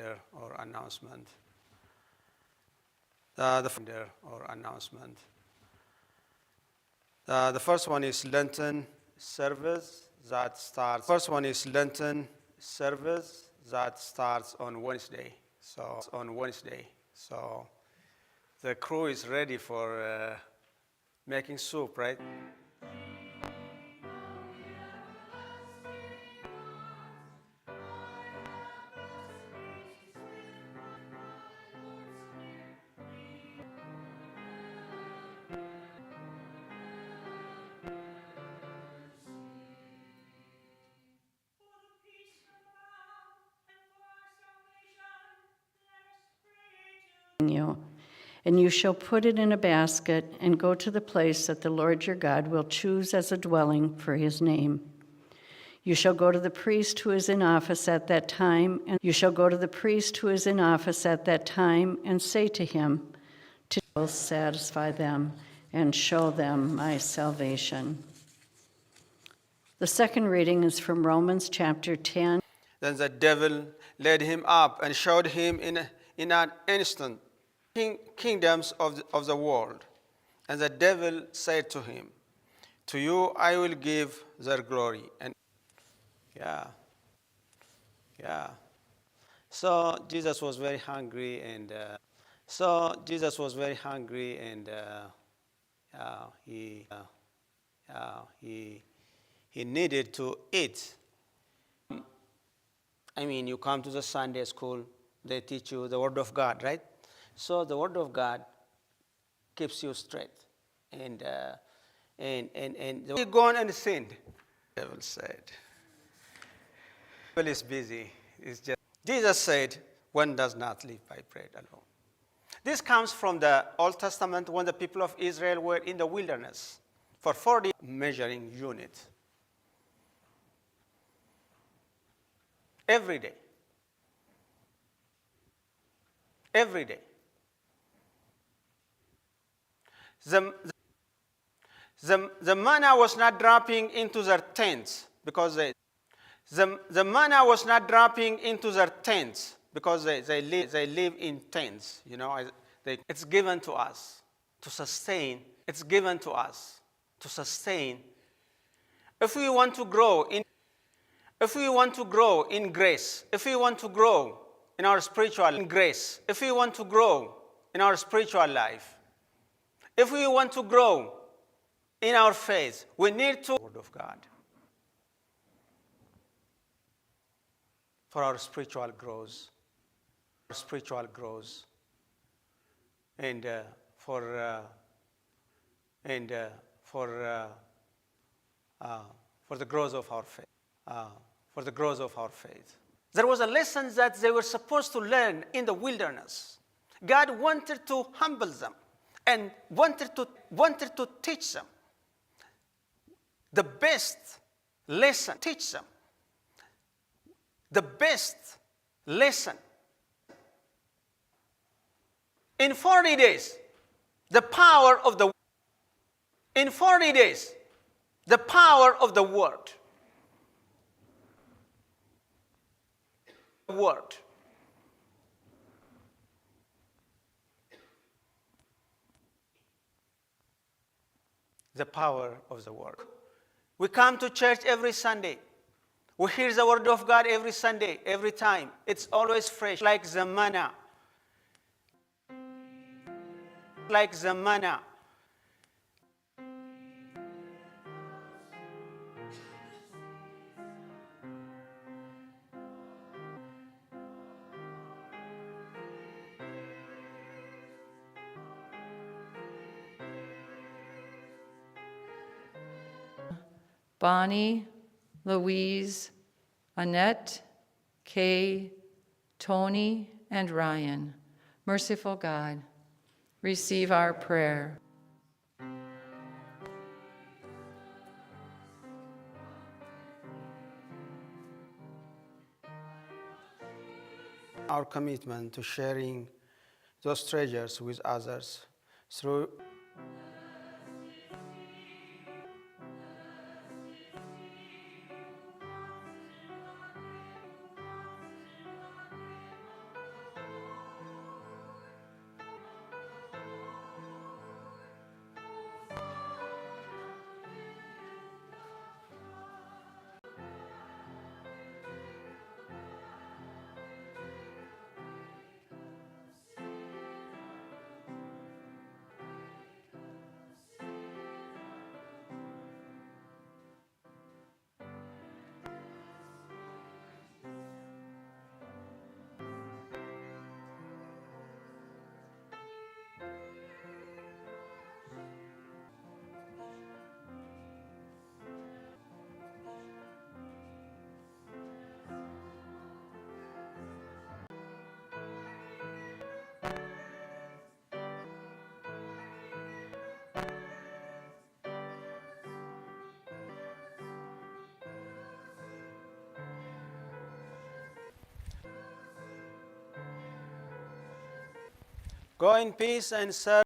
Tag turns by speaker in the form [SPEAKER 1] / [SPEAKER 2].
[SPEAKER 1] reminder or announcement. The first one is Lenten service that starts. On Wednesday. So the crew is ready for making soup, right?
[SPEAKER 2] You, and you shall put it in a basket and go to the place that the Lord your God will choose as a dwelling for his name. You shall go to the priest who is in office at that time, and say to him, "To will satisfy them and show them my salvation." The second reading is from Romans chapter 10.
[SPEAKER 1] Then the devil led him up and showed him in an instant kingdoms of the world. And the devil said to him, "To you I will give their glory." And So Jesus was very hungry, and he needed to eat. I mean, you come to the Sunday school, they teach you the Word of God, right? So the Word of God keeps you straight, and he gone and sinned. The devil said, "The devil is busy. It's just." Jesus said, "One does not live by bread alone." This comes from the Old Testament when the people of Israel were in the wilderness for 40 measuring unit. Every day. The manna was not dropping into their tents because they live in tents. It's given to us to sustain. If we want to grow in grace, if we want to grow in our spiritual life, if we want to grow in our faith, we need to Word of God for our spiritual growth, and for the growth of our faith. There was a lesson that they were supposed to learn in the wilderness. God wanted to humble them and wanted to teach them the best lesson. In 40 days, the power of the word. The power of the word. We come to church every Sunday. We hear the Word of God every Sunday, every time. It's always fresh, like the manna.
[SPEAKER 3] Bonnie, Louise, Annette, Kay, Tony, and Ryan. Merciful God, receive our prayer.
[SPEAKER 1] Our commitment to sharing those treasures with others through Go in peace and serve